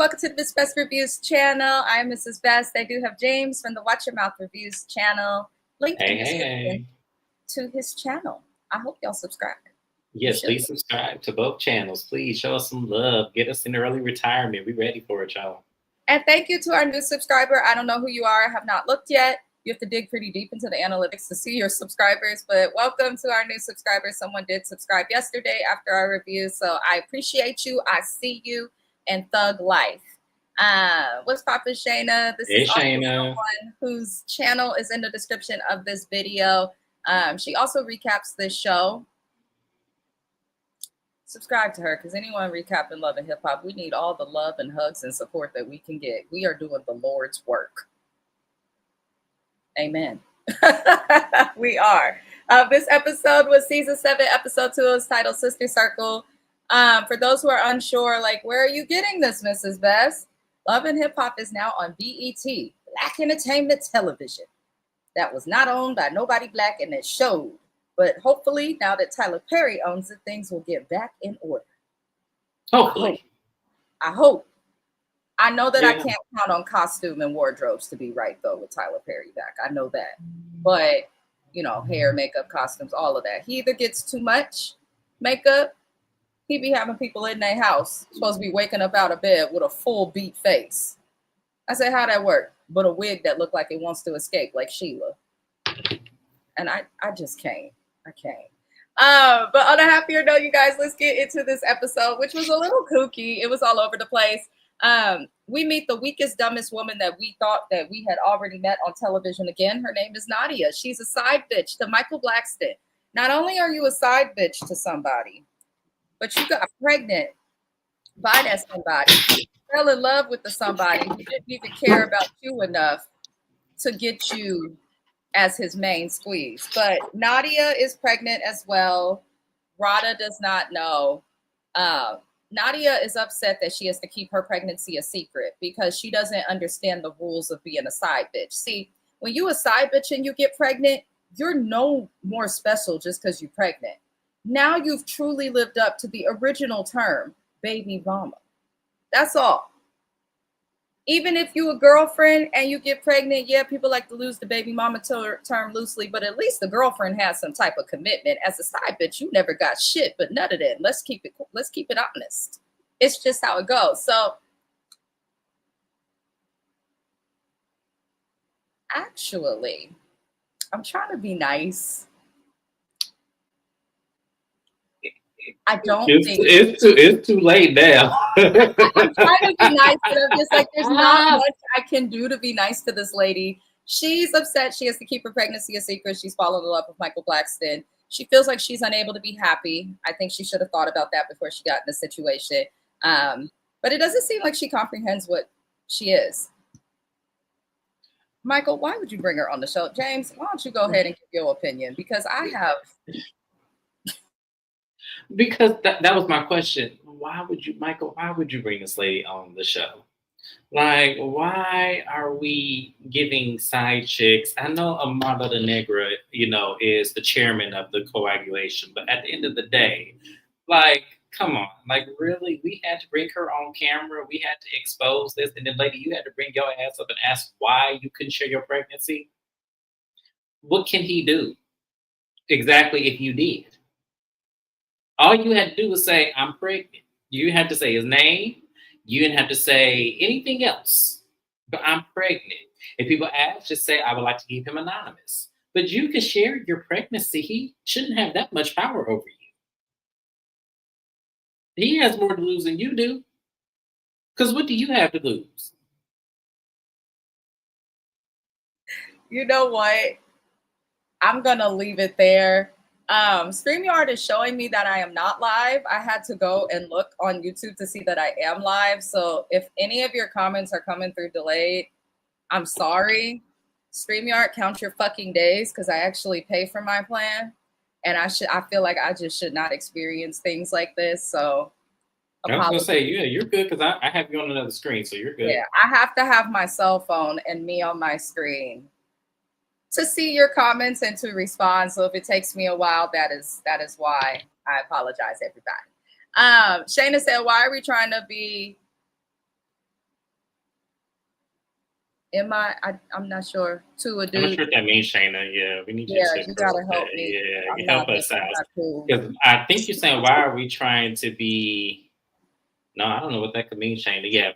welcome to the Miss Best Reviews channel. I'm Mrs. Best. I do have James from the Watch Your Mouth Reviews channel. Link in the description to his channel. I hope y'all subscribe. Yes, please subscribe to both channels. Please show us some love. Get us in early retirement. We're ready for it, y'all. And thank you to our new subscriber. I don't know who you are. I have not looked yet. You have to dig pretty deep into the analytics to see your subscribers, but welcome to our new subscribers. Someone did subscribe yesterday after our review, so I appreciate you. I see you, and thug life. What's poppin', Shayna? This is also someone whose channel is in the description of this video. She also recaps this show. Subscribe to her, because anyone recapping Love and Hip Hop, we need all the love and hugs and support that we can get. We are doing the Lord's work. Amen. We are. This episode was season 7, episode 2. It's titled Sister Circle. For those who are unsure, like, where are you getting this, Mrs. Best? Love and Hip Hop is now on BET, Black Entertainment Television. That was not owned by nobody black, and it showed. But hopefully, now that Tyler Perry owns it, things will get back in order. Hopefully. I hope. I know that I can't count on costume and wardrobes to be right, though, with Tyler Perry back. I know that. But, you know, hair, makeup, costumes, all of that. He either gets too much makeup, he be having people in their house, supposed to be waking up out of bed with a full beat face. I said, how'd that work? But a wig that looked like it wants to escape, like Sheila. And I just can't. I can't. But on a happier note, you guys, let's get into this episode, which was a little kooky. It was all over the place. We meet the weakest, dumbest woman that we thought that we had already met on television again. Her name is Nadia. She's a side bitch to Michael Blackston. Not only are you a side bitch to somebody, but you got pregnant by that somebody. Fell in love with the somebody who didn't even care about you enough to get you as his main squeeze. But Nadia is pregnant as well. Rada does not know. Nadia is upset that she has to keep her pregnancy a secret because she doesn't understand the rules of being a side bitch. See, when you a side bitch and you get pregnant, you're no more special just because you're pregnant. Now you've truly lived up to the original term, baby mama. That's all. Even if you a girlfriend and you get pregnant, yeah, people like to lose the baby mama term loosely, but at least the girlfriend has some type of commitment. As a side bitch, you never got shit, but none of that. Let's keep it honest. It's just how it goes. So actually, I'm trying to be nice. I don't think it's too late now. I'm trying to be nice, but I'm just like, there's not much I can do to be nice to this lady. She's upset she has to keep her pregnancy a secret. She's fallen in love with Michael Blackston. She feels like she's unable to be happy. I think she should have thought about that before she got in the situation. But it doesn't seem like she comprehends what she is. Michael, why would you bring her on the show? James, why don't you go ahead and give your opinion? Because I have... Because that was my question. Why would you, Michael, why would you bring this lady on the show? Like, why are we giving side chicks? I know Amara the Negra, is the chairman of the coagulation, but at the end of the day, like, come on. Like, really? We had to bring her on camera. We had to expose this. And then, lady, you had to bring your ass up and ask why you couldn't share your pregnancy. What can he do exactly if you did? All you had to do was say, I'm pregnant. You had to say his name. You didn't have to say anything else. But I'm pregnant. If people ask, just say, I would like to keep him anonymous. But you can share your pregnancy. He shouldn't have that much power over you. He has more to lose than you do. Because what do you have to lose? You know what? I'm going to leave it there. StreamYard is showing me that I am not live. I had to go and look on YouTube to see that I am live. So if any of your comments are coming through delayed, I'm sorry. StreamYard, count your fucking days, because I actually pay for my plan. And I feel like I just should not experience things like this. So I was going to say, yeah, you're good, because I have you on another screen, so you're good. Yeah, I have to have my cell phone and me on my screen to see your comments and to respond. So if it takes me a while, that is why. I apologize, everybody. Shayna said, why are we trying to be I'm not sure. To a dude. I'm not sure what that means, Shayna. Yeah, we need you Yeah, to you gotta help that. me. Yeah, I'm help not, us out. not cool. Because I think you're saying, why are we trying to be? No, I don't know what that could mean, Shayna. Yeah.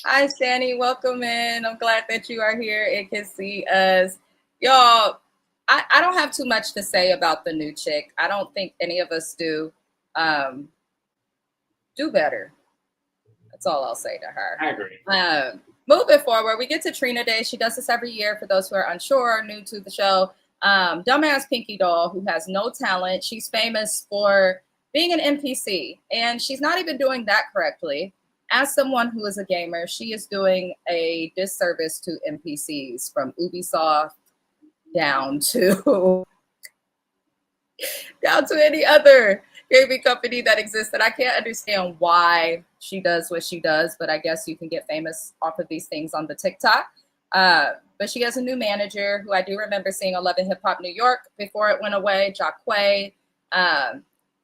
Hi, Shani. Welcome in. I'm glad that you are here and can see us. Y'all, I don't have too much to say about the new chick. I don't think any of us do. Do better. That's all I'll say to her. I agree. Moving forward, we get to Trina Day. She does this every year for those who are unsure or new to the show. Dumbass Pinky Doll, who has no talent. She's famous for being an NPC, and she's not even doing that correctly. As someone who is a gamer, she is doing a disservice to NPCs from Ubisoft down to any other gaming company that exists. And I can't understand why she does what she does, but I guess you can get famous off of these things on the TikTok. But she has a new manager who I do remember seeing on Love and Hip Hop New York before it went away, Jacquay.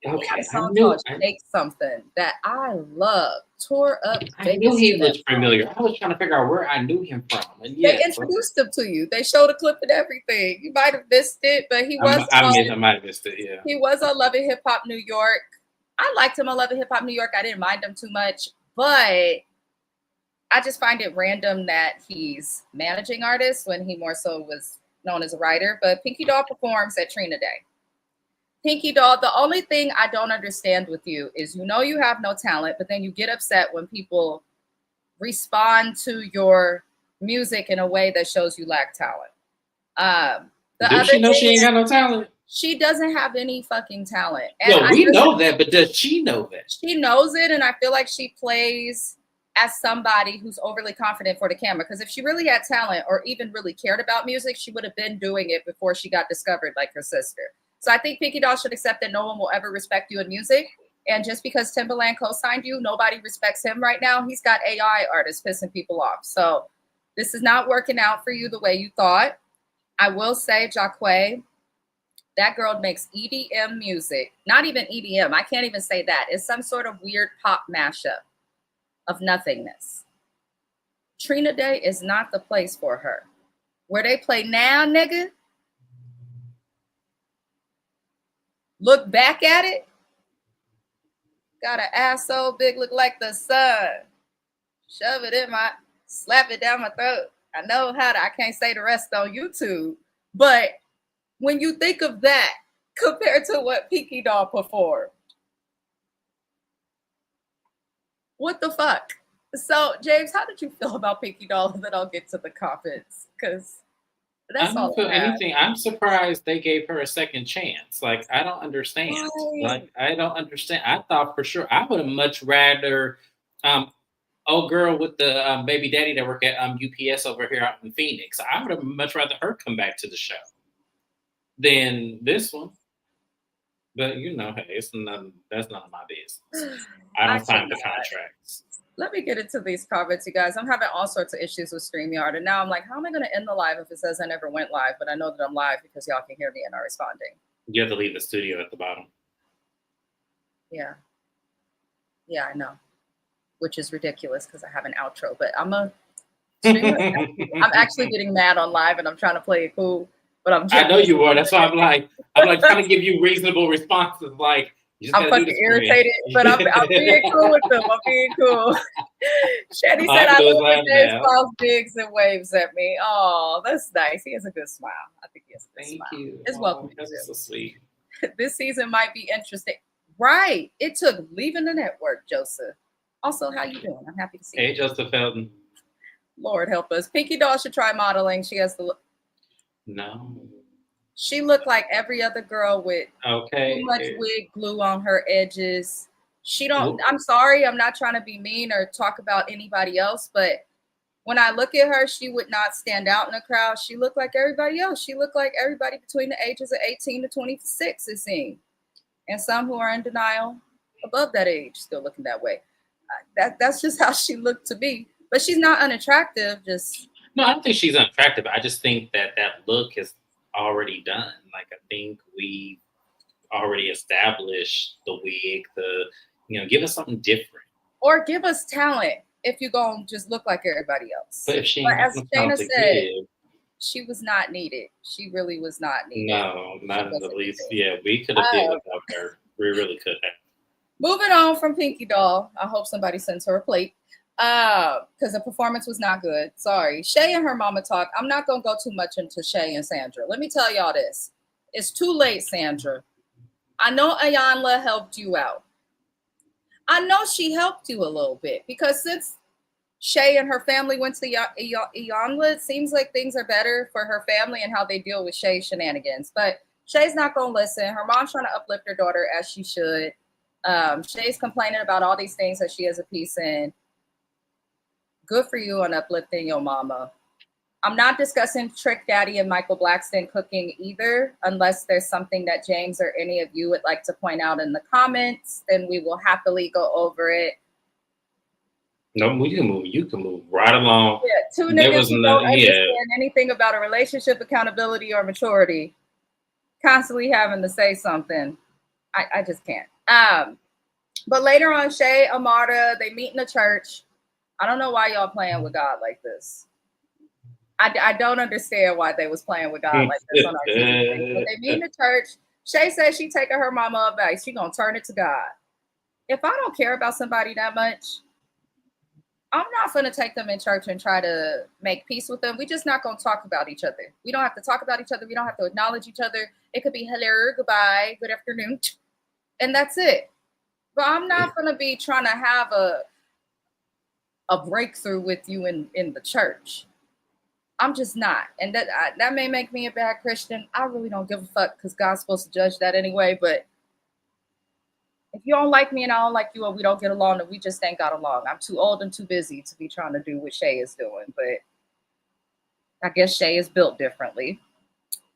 He had a song called Shake Something that I love. Tore up. I knew he looked familiar. I was trying to figure out where I knew him from. And they introduced him to you. They showed a clip and everything. You might have missed it, but he was. I might have missed it. Yeah. He was on Love and Hip Hop New York. I liked him on Love and Hip Hop New York. I didn't mind him too much, but I just find it random that he's managing artists when he more so was known as a writer. But Pinky Doll performs at Trina Day. Pinky Doll, the only thing I don't understand with you is you have no talent, but then you get upset when people respond to your music in a way that shows you lack talent. Does she know she ain't got no talent? She doesn't have any fucking talent. And no, we know that, but does she know that? She knows it, and I feel like she plays as somebody who's overly confident for the camera. Because if she really had talent or even really cared about music, she would have been doing it before she got discovered like her sister. So I think Pinky Doll should accept that no one will ever respect you in music. And just because Timbaland co-signed you, nobody respects him right now. He's got AI artists pissing people off. So this is not working out for you the way you thought. I will say, Jacquay, that girl makes EDM music. Not even EDM. I can't even say that. It's some sort of weird pop mashup of nothingness. Trina Day is not the place for her. Where they play now, nigga, look back at it. Got an ass so big, look like the sun. Shove it in slap it down my throat. I know how to, I can't say the rest on YouTube. But when you think of that compared to what Pinky Doll performed, what the fuck? So, James, how did you feel about Pinky Doll? And then I'll get to the comments, because I don't feel anything. I'm surprised they gave her a second chance. Like, I don't understand. Right. Like, I don't understand. I thought for sure I would have much rather old girl with the baby daddy that work at UPS over here out in Phoenix. I would have much rather her come back to the show than this one. But hey, that's none of my business. I don't sign the contracts. Let me get into these comments, you guys. I'm having all sorts of issues with StreamYard, and now I'm like, how am I going to end the live if it says I never went live? But I know that I'm live because y'all can hear me and are responding. You have to leave the studio at the bottom. Yeah, I know, which is ridiculous because I have an outro. But I'm actually getting mad on live, and I'm trying to play it cool. But I know you are. That's why I'm like trying to give you reasonable responses. Like, I'm fucking irritated, but I'm being cool with them. I'm being cool. Shetty said I love when James calls digs and waves at me. Oh, that's nice. He has a good smile. I think he has a good smile. Thank you. It's welcome. That's so sweet. This season might be interesting. Right. It took leaving the network, Joseph. Also, how you doing? I'm happy to see you. Hey, Joseph Felton. Lord help us. Pinky Doll should try modeling. She has the No. She looked like every other girl with too much wig glue on her edges. She don't. I'm sorry. I'm not trying to be mean or talk about anybody else, but when I look at her, she would not stand out in a crowd. She looked like everybody else. She looked like everybody between the ages of 18 to 26, it seemed. And some who are in denial above that age still looking that way. That's just how she looked to me. But she's not unattractive. No, I don't think she's unattractive. I just think that look is already done. Like, I think we already established the wig. Give us something different. Or give us talent. if you're going to just look like everybody else. But if she But ain't as got no Shayna talented said, kid, she was not needed. She really was not needed. no, She not in the wasn't least. needed. Yeah, we could have did without her. We really could have. Moving on from Pinky Doll. I hope somebody sends her a plate. Because the performance was not good. Sorry. Shay and her mama talk. I'm not going to go too much into Shay and Sandra. Let me tell y'all this. It's too late, Sandra. I know Ayanla helped you out. I know she helped you a little bit because since Shay and her family went to Ayanla, it seems like things are better for her family and how they deal with Shay's shenanigans. But Shay's not going to listen. Her mom's trying to uplift her daughter as she should. Shay's complaining about all these things that she has a piece in. Good for you on uplifting your mama. I'm not discussing Trick Daddy and Michael Blackson cooking either, unless there's something that James or any of you would like to point out in the comments. Then we will happily go over it. No, you can move right along. Yeah, two niggas who don't understand anything about a relationship, accountability, or maturity, constantly having to say something. I just can't. But later on, Shay, Amara, they meet in the church. I don't know why y'all playing with God like this. I don't understand why they was playing with God like this on our TV. But they meet in the church. Shay says she taking her mama advice. She gonna turn it to God. If I don't care about somebody that much, I'm not gonna take them in church and try to make peace with them. We just not gonna talk about each other. We don't have to talk about each other. We don't have to acknowledge each other. It could be hello, goodbye, good afternoon, and that's it. But I'm not gonna be trying to have a breakthrough with you in the church. I'm just not. And that may make me a bad Christian. I really don't give a fuck because God's supposed to judge that anyway. But if you don't like me and I don't like you or we don't get along, then we just ain't got along. I'm too old and too busy to be trying to do what Shay is doing. But I guess Shay is built differently.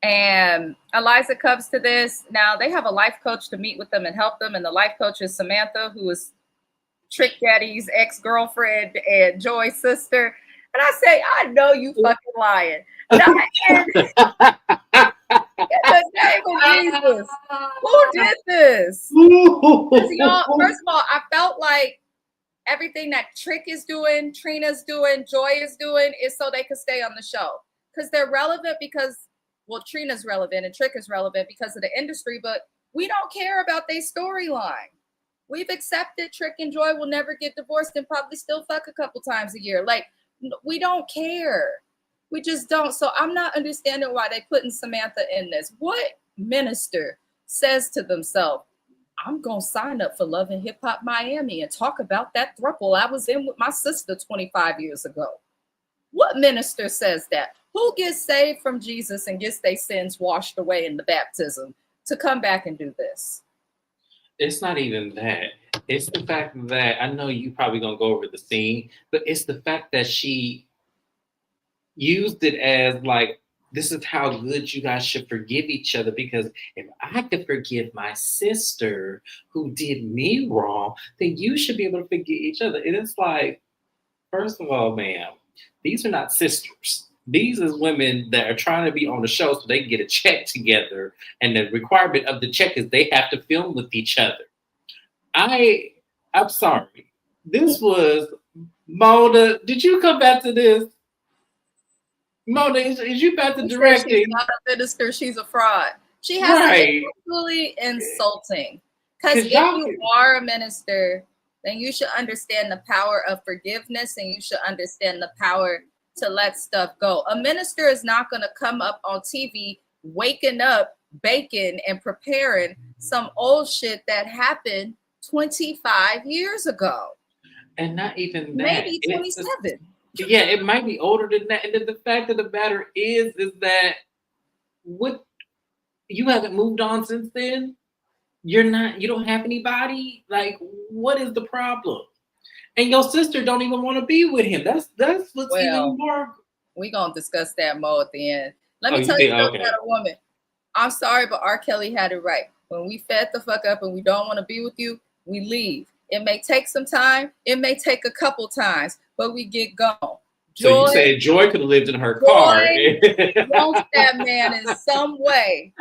And Eliza comes to this. Now, they have a life coach to meet with them and help them. And the life coach is Samantha, who is Trick Daddy's ex-girlfriend and Joy's sister. And I say, I know you fucking lying. In the name of Jesus, who did this? Y'all, first of all, I felt like everything that Trick is doing, Trina's doing, Joy is doing is so they could stay on the show. Because they're relevant because, well, Trina's relevant and Trick is relevant because of the industry, but we don't care about their storyline. We've accepted Trick and Joy will never get divorced and probably still fuck a couple times a year. Like, we don't care. We just don't. So I'm not understanding why they putting Samantha in this. What minister says to themselves, I'm going to sign up for Love and HipHop Miami and talk about that throuple I was in with my sister 25 years ago? What minister says that? Who gets saved from Jesus and gets their sins washed away in the baptism to come back and do this? It's not even that. It's the fact that I know you probably gonna go over the scene, but it's the fact that she used it as like, this is how good you guys should forgive each other. Because if I could forgive my sister who did me wrong, then you should be able to forgive each other. And it's like, first of all, ma'am, these are not sisters. These is women that are trying to be on the show so they can get a check together. And the requirement of the check is they have to film with each other. I'm sorry. This was Mona. Did you come back to this? Mona, is you back to directing? She's not a minister. She's a fraud. She has to actually insulting. Because if you are a minister, then you should understand the power of forgiveness and you should understand the power to let stuff go. A minister is not going to come up on TV, waking up, baking, and preparing some old shit that happened 25 years ago. And not even that. Maybe 27. Yeah, it might be older than that. And then the fact of the matter is that what you haven't moved on since then. You don't have anybody. Like, what is the problem? And your sister don't even want to be with him. That's what's even more. We're gonna discuss that more at the end. Let me tell you something about a woman. I'm sorry, but R. Kelly had it right. When we fed the fuck up and we don't want to be with you, we leave. It may take some time. It may take a couple times, but we get gone. So you say Joy could have lived in her car. Wants that man in some way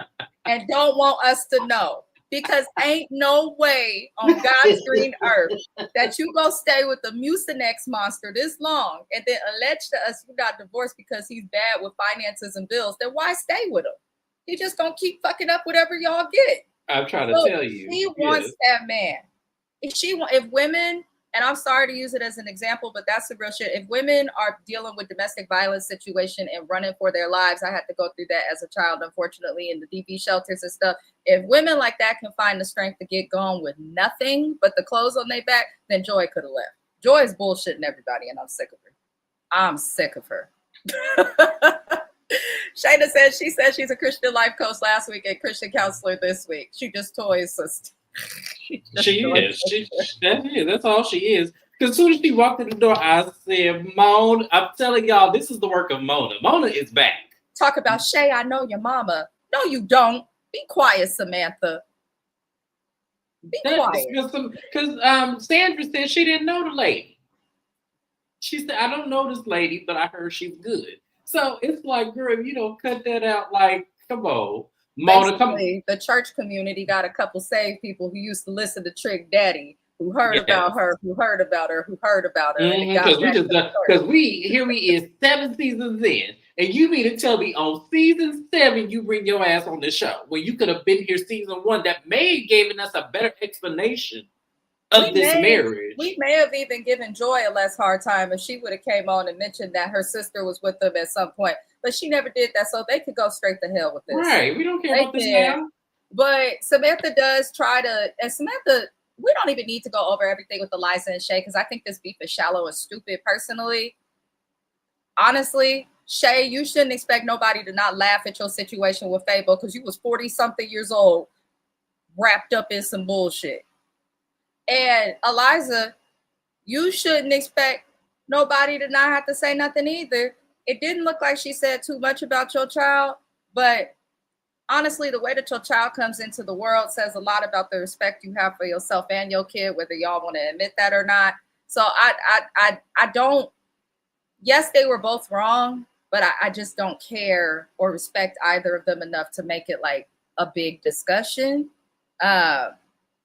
and don't want us to know. Because ain't no way on God's green earth that you go stay with the Mucinex monster this long and then allege to us you got divorced because he's bad with finances and bills. Then why stay with him? He just gonna keep fucking up whatever y'all get. I'm trying to tell you. She wants that man. If women, and I'm sorry to use it as an example, but that's the real shit. If women are dealing with domestic violence situation and running for their lives, I had to go through that as a child, unfortunately, in the DV shelters and stuff. If women like that can find the strength to get going with nothing but the clothes on their back, then Joy could have left. Joy is bullshitting everybody, and I'm sick of her. I'm sick of her. Shayna said she's a Christian life coach last week and Christian counselor this week. She just toys us. She is. That's all she is. Because as soon as she walked in the door, I said, Mona, I'm telling y'all, this is the work of Mona. Mona is back. Talk about Shay, I know your mama. No, you don't. Be quiet, Samantha. Be quiet. Because Sandra said she didn't know the lady. She said, I don't know this lady, but I heard she's good. So it's like, girl, you don't cut that out. Like, come on. Mona, the church community got a couple saved people who used to listen to Trick Daddy, who heard about her, who heard about her. Because we is 7 seasons in, and you mean to tell me on season 7 you bring your ass on the show when you could have been here season 1 that may have given us a better explanation of this marriage. We may have even given Joy a less hard time if she would have came on and mentioned that her sister was with them at some point. But she never did that, so they could go straight to hell with this. Right, we don't care about this now. But Samantha does try to, and Samantha, we don't even need to go over everything with Eliza and Shay because I think this beef is shallow and stupid personally. Honestly, Shay, you shouldn't expect nobody to not laugh at your situation with Fable because you was 40-something years old, wrapped up in some bullshit. And Eliza, you shouldn't expect nobody to not have to say nothing either. It didn't look like she said too much about your child, but honestly, the way that your child comes into the world says a lot about the respect you have for yourself and your kid, whether y'all want to admit that or not. So I don't, yes, they were both wrong, but I just don't care or respect either of them enough to make it like a big discussion.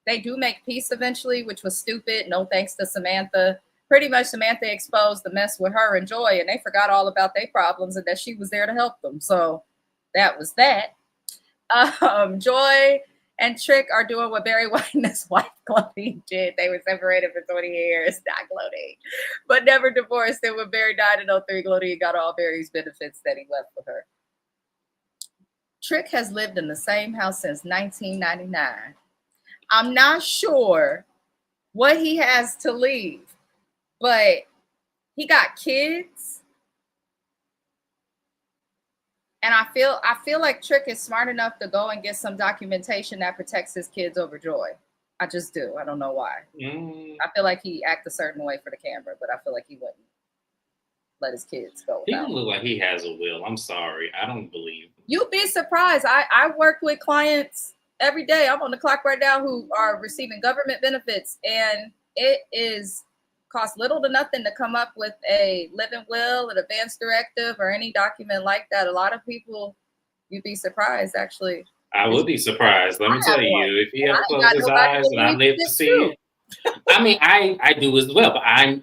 They do make peace eventually, which was stupid. No thanks to Samantha. Pretty much Samantha exposed the mess with her and Joy, and they forgot all about their problems and that she was there to help them. So that was that. Joy and Trick are doing what Barry White and his wife Chloe did. They were separated for 20 years, not Chloe, but never divorced. And when Barry died in 2003, Chloe got all Barry's benefits that he left for her. Trick has lived in the same house since 1999. I'm not sure what he has to leave, but he got kids. And I feel like Trick is smart enough to go and get some documentation that protects his kids over Joy. I just do. I don't know why. I feel like he act a certain way for the camera, but I feel like he wouldn't let his kids go. He don't look like he has a will. I'm sorry. I don't believe him. You'd be surprised. I work with clients every day. I'm on the clock right now who are receiving government benefits, and it costs little to nothing to come up with a living will, an advance directive, or any document like that. A lot of people, you'd be surprised, actually. I would be surprised. Let me tell you, if he ever closed his eyes and I lived to see it. I mean, I do as well, but I've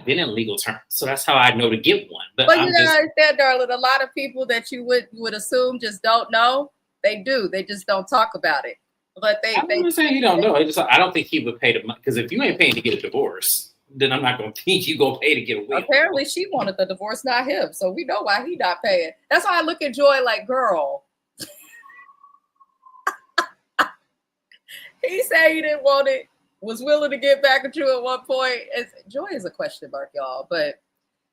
been in legal terms, so that's how I know to get one. But you gotta understand, darling, a lot of people that you would assume just don't know. They do. They just don't talk about it. But I'm not saying you don't know. I don't think he would pay the money, because if you ain't paying to get a divorce, then I'm not going to think you go pay to get a will. Apparently, she wanted the divorce, not him. So we know why he not paying. That's why I look at Joy like, girl. He said he didn't want it, was willing to get back at you at one point. Joy is a question mark, y'all. But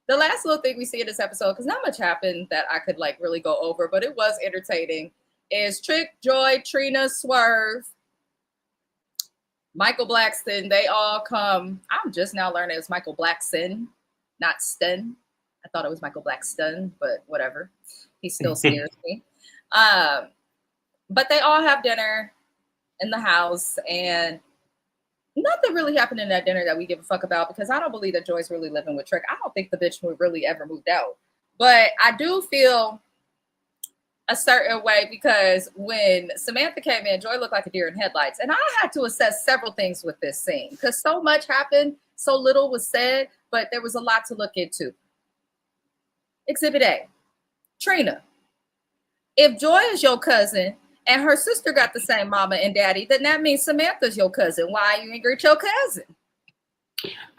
the last little thing we see in this episode, because not much happened that I could like really go over, but it was entertaining, is Trick, Joy, Trina, Swerve, Michael Blackson. They all come. I'm just now learning it's Michael Blackson, not Stun. I thought it was Michael Blackstun, but whatever. He still scares me. But they all have dinner in the house, and nothing really happened in that dinner that we give a fuck about, because I don't believe that Joy's really living with Trick. I don't think the bitch would really ever moved out. But I do feel a certain way, because when Samantha came in, Joy looked like a deer in headlights. And I had to assess several things with this scene because so much happened, so little was said, but there was a lot to look into. Exhibit A, Trina. If Joy is your cousin and her sister got the same mama and daddy, then that means Samantha's your cousin. Why you ain't greet your cousin?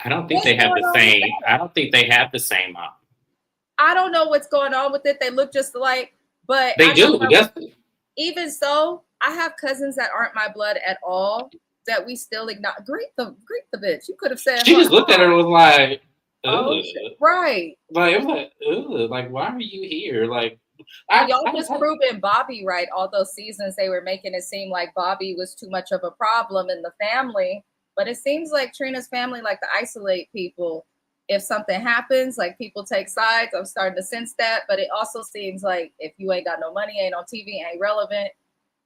I don't think they have the same. I don't think they have the same mom. I don't know what's going on with it. They look just alike, but they do. Even so, I have cousins that aren't my blood at all that we still ignore. Greet the bitch. You could have said she just looked at her and was like, oh, right. Like it was like, ugh, like why are you here? Like y'all just proving Bobby right. All those seasons they were making it seem like Bobby was too much of a problem in the family. But it seems like Trina's family like to isolate people. If something happens, like people take sides. I'm starting to sense that. But it also seems like if you ain't got no money, ain't on TV, ain't relevant,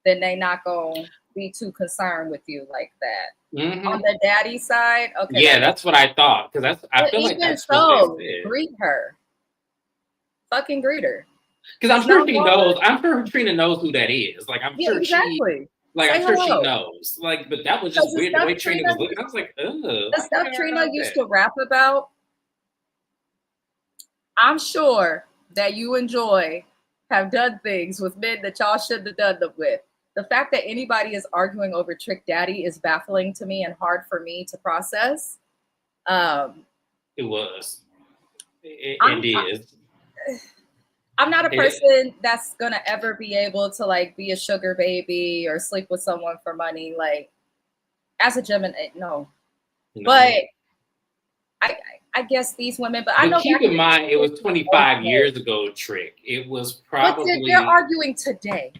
then they not going to be too concerned with you like that. Mm-hmm. On the daddy side, okay. Yeah, that's what I thought. Because I feel like that's so, greet her. Fucking greet her. Because I'm sure she knows. I'm sure Trina knows who that is. Like I'm sure exactly. Like I'm sure she knows. Like, but that was just weird the way Trina was looking. I was like, ugh. The stuff Trina used to rap about. I'm sure that you and Joy have done things with men that y'all shouldn't have done them with. The fact that anybody is arguing over Trick Daddy is baffling to me and hard for me to process. It was. It is. I'm not a person that's gonna ever be able to like be a sugar baby or sleep with someone for money. Like as a Gemini, no. But I guess these women. But I know. Keep in mind, it was 25 years ago. Trick. It was probably. But they're arguing today.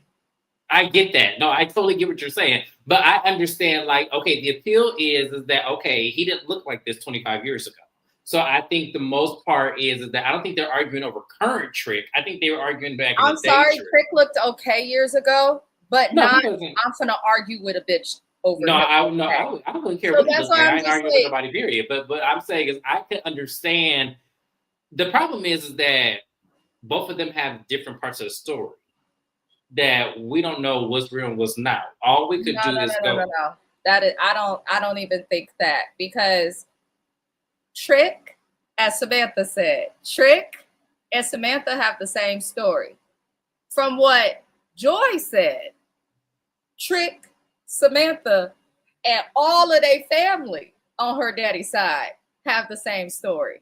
I get that. No, I totally get what you're saying. But I understand. Like, okay, the appeal is that okay, he didn't look like this 25 years ago. So I think the most part is that I don't think they're arguing over current Trick. I think they were arguing back in the day. I'm sorry, Trick looked okay years ago, but no, not. I'm gonna argue with a bitch over. No, I wouldn't care what he looked like. I ain't arguing with nobody. Period. But I'm saying is I can understand. The problem is that both of them have different parts of the story that we don't know what's real and what's not. All we could do is go. No. That is, I don't even think that because. Trick, as Samantha said, Trick and Samantha have the same story. From what Joy said, Trick, Samantha, and all of their family on her daddy's side have the same story.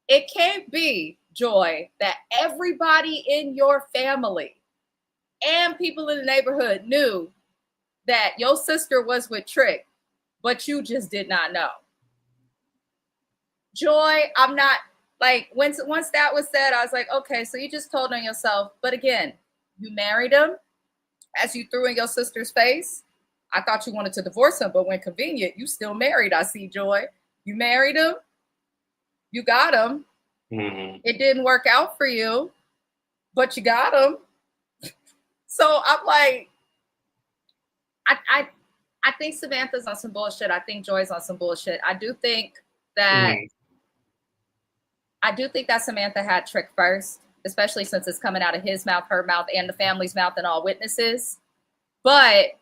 It can't be, Joy, that everybody in your family and people in the neighborhood knew that your sister was with Trick, but you just did not know. Joy, I'm not like once that was said, I was like, okay, so you just told on yourself. But again, you married him as you threw in your sister's face. I thought you wanted to divorce him, but when convenient, you still married. I see, Joy. You married him. You got him. Mm-hmm. It didn't work out for you, but you got him. So I'm like, I think Samantha's on some bullshit. I think Joy's on some bullshit. I do think that. Mm-hmm. I do think that Samantha had Trick first, especially since it's coming out of his mouth, her mouth, and the family's mouth and all witnesses. But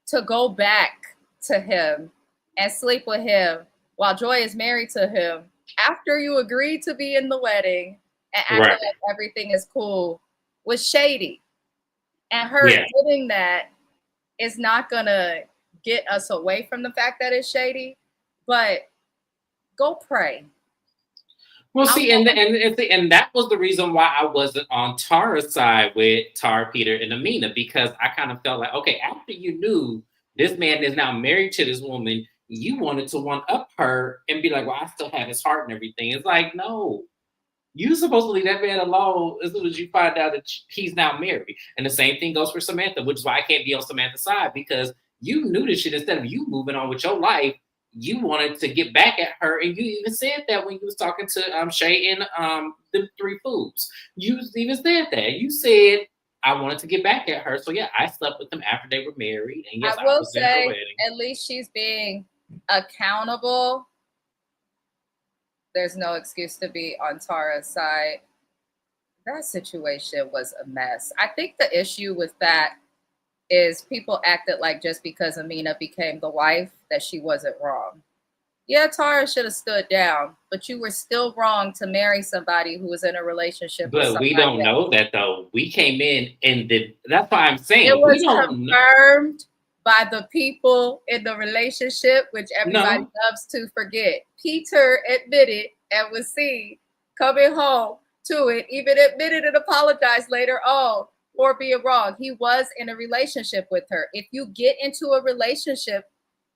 to go back to him and sleep with him while Joy is married to him, after you agreed to be in the wedding and act like everything is cool, was shady. And her admitting that is not going to get us away from the fact that it's shady, but go pray. Well, see, and that was the reason why I wasn't on Tara's side with Tara, Peter, and Amina, because I kind of felt like, okay, after you knew this man is now married to this woman, you wanted to one up her and be like, well, I still have his heart and everything. It's like, no, you're supposed to leave that man alone as soon as you find out that he's now married. And the same thing goes for Samantha, which is why I can't be on Samantha's side, because you knew this shit. Instead of you moving on with your life, you wanted to get back at her, and you even said that when you was talking to Shay and the Three Foods. You even said that. You said, I wanted to get back at her. So yeah, I slept with them after they were married. And yes, I will say, at least she's being accountable. There's no excuse to be on Tara's side. That situation was a mess. I think the issue with that is people acted like just because Amina became the wife that she wasn't wrong. Yeah, Tara should have stood down, but you were still wrong to marry somebody who was in a relationship with But we somebody don't else. know that though. We came in and that's why I'm It saying we was don't know. confirmed by the people in the relationship, which everybody No, loves to forget. Peter admitted and was seen coming home to it, even admitted and apologized later on for being wrong. He was in a relationship with her. If you get into a relationship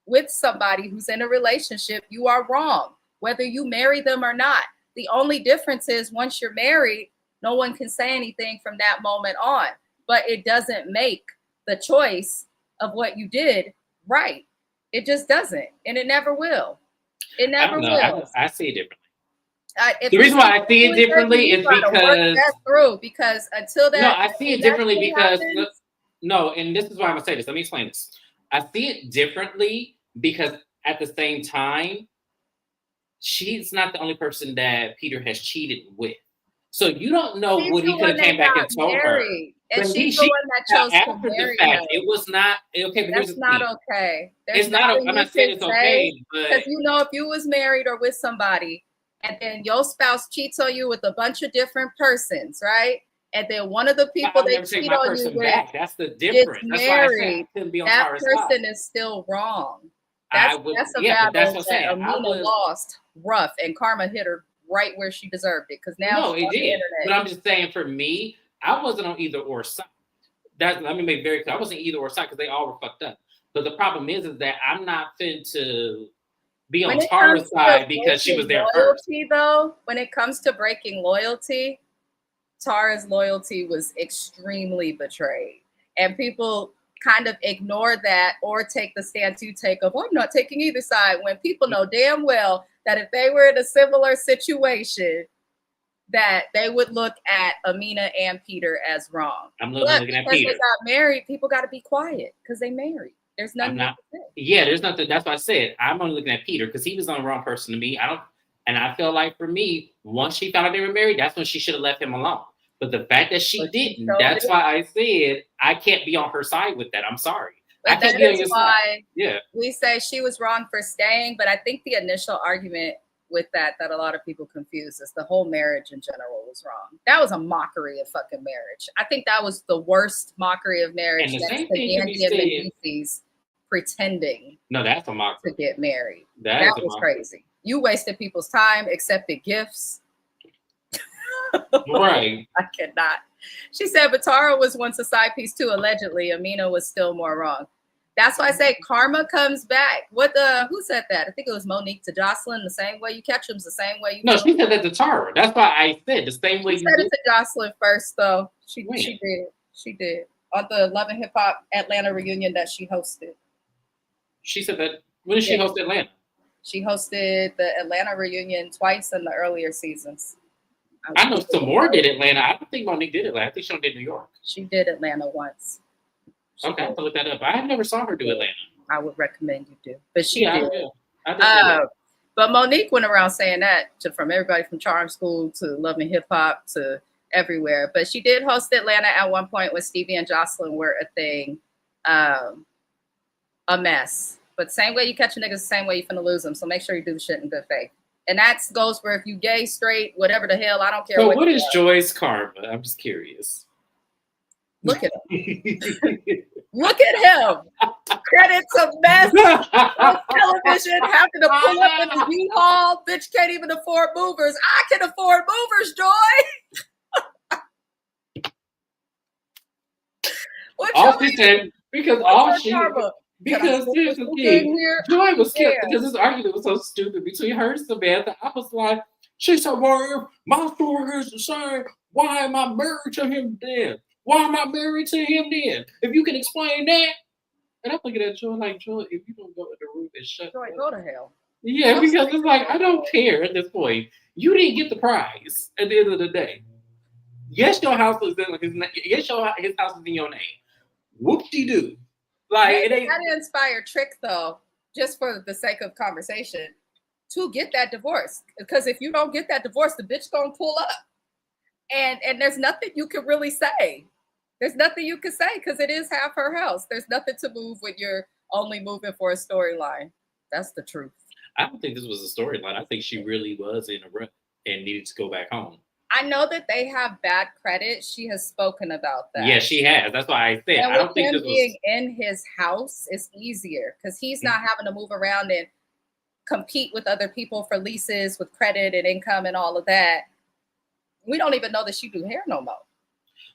with somebody who's in a relationship, you are wrong, whether you marry them or not. The only difference is once you're married, no one can say anything from that moment on, but it doesn't make the choice of what you did right. It just doesn't, and it never will. It I never don't know. will. I see it differently. If The you reason see why I see it differently you is gotta work because that through, because until no, that I see it differently connection because happens, no, and this is why I'm gonna say this. Let me explain this. I see it differently because at the same time, she's not the only person that Peter has cheated with. So you don't know she's what the he could one have that came back got and told her. married, and But she's the she one that out chose to after the marry him. fact. It was not okay. But here's That's the not thing. okay. There's It's not. nothing I'm you not saying can it's say, okay, but because you know if you was married or with somebody, and then your spouse cheats on you with a bunch of different persons, right? And then one of the people I'll they never take cheat my on you person with back. That's the gets difference. That's why I said I married, couldn't be on that Tara's side. person is still wrong. I That's would, that's a yeah, but that's battle what I'm saying. that I Amina was lost rough, and karma hit her right where she deserved it, because now no, she's it on the did. But internet. I'm just saying, for me, I wasn't on either or side. That let me make very clear. I wasn't either or side because they all were fucked up. But the problem is that I'm not fit to be on When it comes Tara's to side because she was breaking there first. loyalty, though, when it comes to breaking loyalty, Tara's loyalty was extremely betrayed. And people kind of ignore that or take the stance you take of, I'm not taking either side, when people know damn well that if they were in a similar situation, that they would look at Amina and Peter as wrong. I'm But looking at because they Peter. got married, people got to be quiet because they married. There's I'm nothing you not. can say. Yeah, there's nothing. That's what I said. I'm only looking at Peter because he was on the wrong person to me. I don't, and I feel like for me, once she found out they were married, that's when she should have left him alone. But the fact that she But she didn't, showed that's it. why I said I can't be on her side with that. I'm sorry. I But can't that be on is your side. why Yeah. we say she was wrong for staying. But I think the initial argument with that a lot of people confuse is the whole marriage in general was wrong. That was a mockery of fucking marriage. I think that was the worst mockery of marriage. And the That's same the thing can be Andy and said. Mendeecees pretending No, that's a to mockery. get married. That That is a was mockery. crazy. You wasted people's time, accepted gifts. Right. I cannot. She said Batara was once a side piece too. Allegedly, Amina was still more wrong. That's why I say karma comes back. Who said that? I think it was Monique to Jocelyn. The same way you catch them is the same way you No, kill she said that to Tara. That's why I said the same way She you said did. it to Jocelyn first, though. She When? did. She did. On the Love and Hip Hop Atlanta reunion that she hosted. She said that. When did she host Atlanta? She hosted the Atlanta reunion twice in the earlier seasons. I know some more did Atlanta. I don't think Monique did Atlanta. I think she did New York. She did Atlanta once. Okay, I have to look that up. I never saw her do Atlanta. I would recommend you do. But she did. But Monique went around saying that from everybody from Charm School to Love and Hip Hop to everywhere. But she did host Atlanta at one point when Stevie and Jocelyn were a thing. A mess. But same way you catch a nigga, the same way you finna lose them. So make sure you do the shit in good faith. And that goes for if you gay, straight, whatever the hell. I don't care. So what is Joy's karma? I'm just curious. Look at him. Look at him. Credits of mess on television, having to pull up in the U-Haul. Bitch can't even afford movers. I can afford movers, Joy. All she said, because here's the thing. Joy was scared because this argument was so stupid between her and Samantha. I was like, she said, well, my story is the same. Why am I married to him then? Why am I married to him then? If you can explain that. And I'm looking at Joy like, Joy, if you don't go in the room and shut Joy, go to hell. Yeah, because it's like, I don't care at this point. You didn't get the prize at the end of the day. Yes, your house is in his name. Yes, his house is in your name. Whoop-de-doo. Like, it ain't. That inspired Trick, though, just for the sake of conversation, to get that divorce. Because if you don't get that divorce, the bitch gonna pull up. And there's nothing you can really say. There's nothing you can say because it is half her house. There's nothing to move when you're only moving for a storyline. That's the truth. I don't think this was a storyline. I think she really was in a rut and needed to go back home. I know that they have bad credit. She has spoken about that. Yeah, she has. That's why I said And I don't think this being in his house is easier because he's not having to move around and compete with other people for leases with credit and income and all of that. We don't even know that she do hair no more.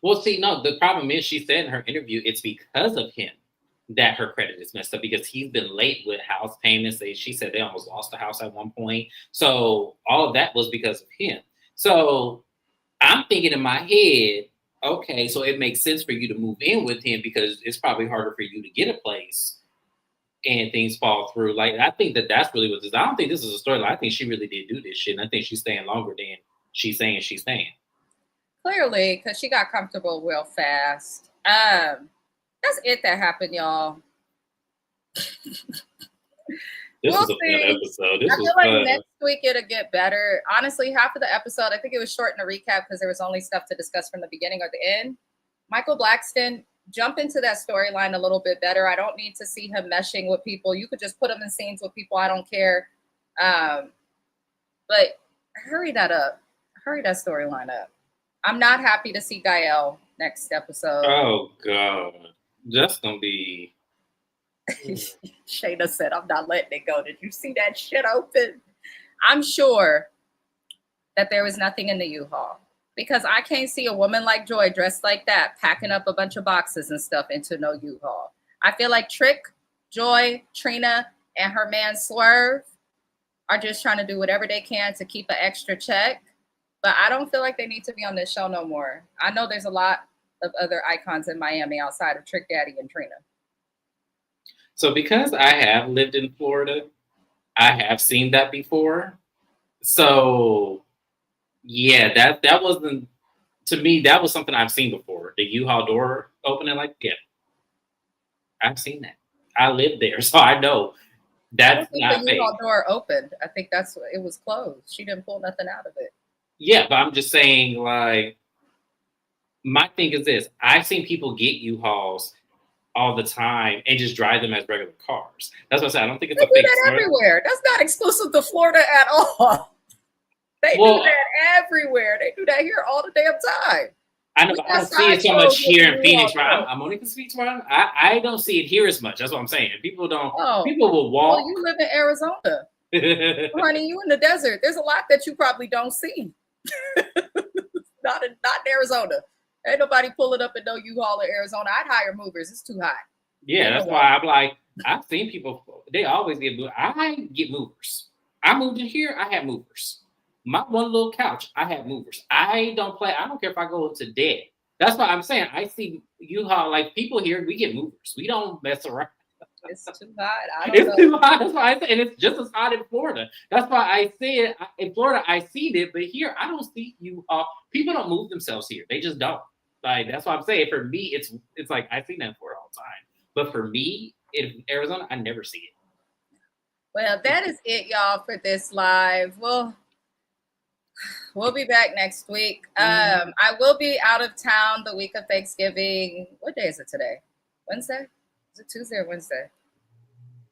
Well, see, no, the problem is she said in her interview it's because of him that her credit is messed up because he's been late with house payments. She said they almost lost the house at one point. So all of that was because of him. So I'm thinking in my head, okay, so it makes sense for you to move in with him because it's probably harder for you to get a place and things fall through. Like, I think that's really what this is. I don't think this is a storyline. I think she really did do this shit. And I think she's staying longer than she's saying she's staying. Clearly, because she got comfortable real fast. That's it that happened, y'all. This was a fun episode. I feel like next week it'll get better. Honestly, half of the episode, I think it was short in a recap because there was only stuff to discuss from the beginning or the end. Michael Blackston, jump into that storyline a little bit better. I don't need to see him meshing with people. You could just put him in scenes with people. I don't care. But hurry that up. Hurry that storyline up. I'm not happy to see Gael next episode. Oh, God. That's going to be... Shayna said, I'm not letting it go. Did you see that shit open? I'm sure that there was nothing in the U-Haul because I can't see a woman like Joy dressed like that packing up a bunch of boxes and stuff into no U-Haul. I feel like Trick, Joy, Trina, and her man Swerve are just trying to do whatever they can to keep an extra check. But I don't feel like they need to be on this show no more. I know there's a lot of other icons in Miami outside of Trick Daddy and Trina. So because I have lived in Florida, I have seen that before. So yeah, that wasn't, to me, that was something I've seen before. The U-Haul door opening, like, yeah, I've seen that. I lived there, so I know that's not the U-Haul door opened. I think it was closed. She didn't pull nothing out of it. Yeah, but I'm just saying, like, my thing is this. I've seen people get U-Hauls all the time and just drive them as regular cars. That's what I said. I don't think it's they do that everywhere. That's not exclusive to Florida at all. They do that everywhere. They do that here all the damn time. I know, I don't see it so much here in Phoenix. I'm only going to speak to I don't see it here as much. That's what I'm saying. People don't. People will walk. Well, you live in Arizona, honey. You in the desert. There's a lot that you probably don't see. Not in Arizona. Ain't nobody pulling up in no U-Haul in Arizona. I'd hire movers. It's too hot. Yeah, that's why I'm like, I've seen people, they always get movers. I get movers. I moved in here, I have movers. My one little couch, I have movers. I don't care if I go into debt. That's why I'm saying, I see U-Haul, like, people here, we get movers. We don't mess around. It's too hot. It's too hot. That's why I say, and it's just as hot in Florida. That's why I said in Florida I seen it, but here I don't see U-Haul. People don't move themselves here. They just don't. Like, that's what I'm saying. For me, it's like I've seen that for all the time. But for me in Arizona, I never see it. Well, that is it, y'all, for this live. We'll be back next week. I will be out of town the week of Thanksgiving. What day is it today? Wednesday? Is it Tuesday or Wednesday?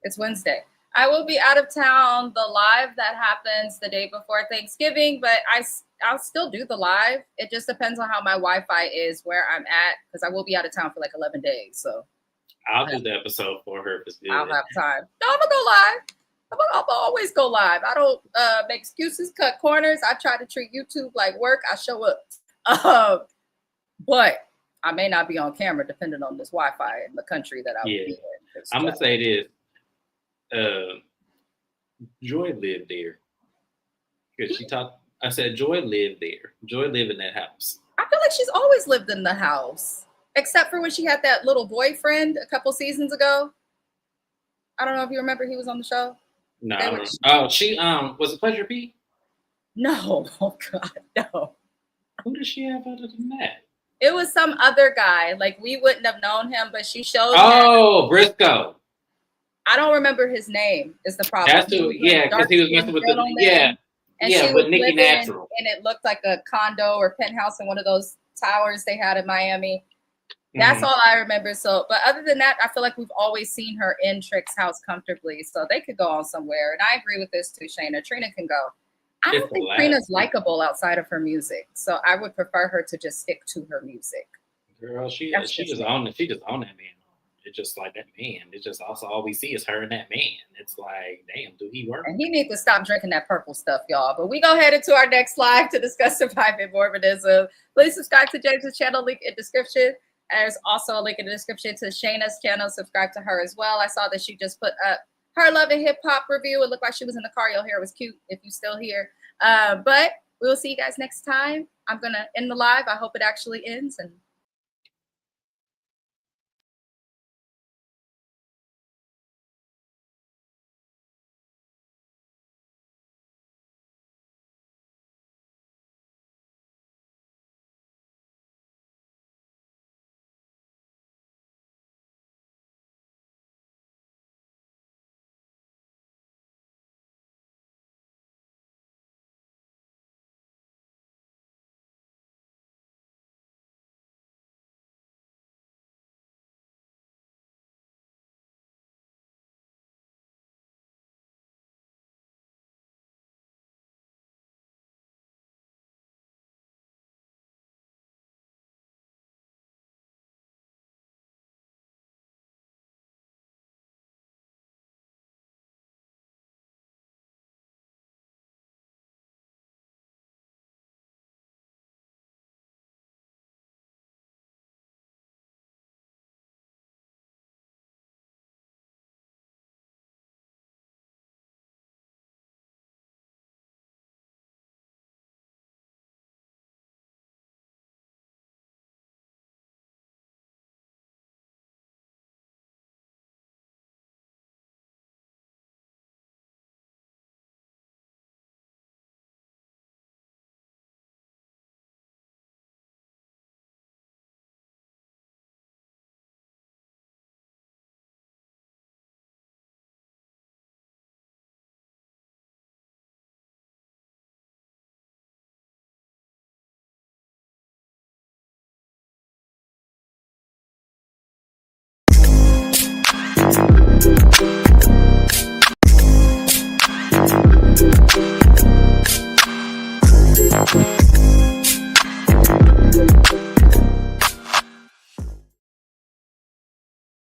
It's Wednesday. I will be out of town. The live that happens the day before Thanksgiving, but I'll still do the live. It just depends on how my Wi-Fi is, where I'm at, because I will be out of town for like 11 days. So I'll do the episode for her. I'll have time. No, I'm gonna go live. I'm gonna always go live. I don't make excuses, cut corners. I try to treat YouTube like work. I show up. But I may not be on camera depending on this Wi-Fi in the country that I will be in. I'm gonna say this. Joy lived there. Because she talked. I said Joy lived there. Joy lived in that house. I feel like she's always lived in the house, except for when she had that little boyfriend a couple seasons ago. I don't know if you remember, he was on the show. No. She was it Pleasure P? No. Oh God, no. Who does she have other than that? It was some other guy. Like, we wouldn't have known him, but she showed. Briscoe. I don't remember his name. Is the problem? That's who. Yeah, because he was messing with the. Yeah. And Yeah, she was but Nicki living, Natural. and it looked like a condo or penthouse in one of those towers they had in Miami. That's all I remember. So, but other than that, I feel like we've always seen her in Trick's house comfortably. So they could go on somewhere. And I agree with this too, Shayna. Trina can go. I don't think Trina's likable outside of her music. So I would prefer her to just stick to her music. Girl, she just own that man. It's just like that man. It's just also all we see is her and that man. It's like, damn, do he work? And he needs to stop drinking that purple stuff, y'all. But we go ahead into our next live to discuss surviving Mormonism. Please subscribe to James's channel, link in description. There's also a link in the description to Shayna's channel. Subscribe to her as well. I saw that she just put up her Love and Hip Hop review. It looked like she was in the car. Your hair was cute if you're still here. But we will see you guys next time. I'm going to end the live. I hope it actually ends. And